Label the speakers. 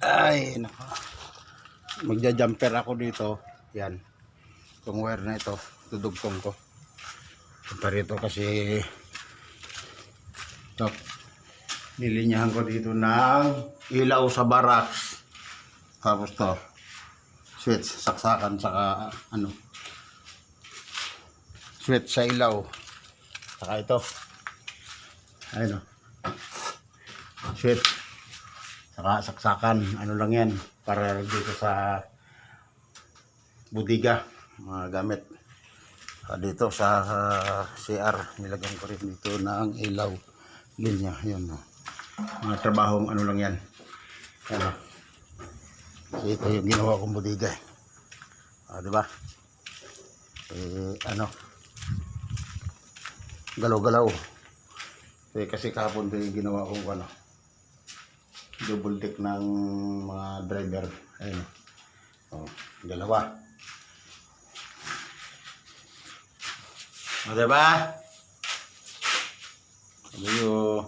Speaker 1: Ay, nako. Magja-jumper ako dito. Yan. Itong wire na ito, dudugtong ko. Punta rito kasi ito. Nilinyahan ko dito ng ilaw sa barracks. Tapos to, switch, saksakan, saka ano, switch sa ilaw. Saka ito. Ayun o. Switch. Saka saksakan, ano lang yan, para dito sa budiga, mga gamit. Dito sa CR, nilagyan ko rin dito ng ilaw, linya, yun o. Mga trabahong ano lang yan. Ano. So, ito yung ginawa kong budiga. Diba? Ano, galaw-galaw. Kasi kahapon ito yung ginawa kong ano, double deck ng mga driver. Ayun. Dalawa. Diba? Adiyo.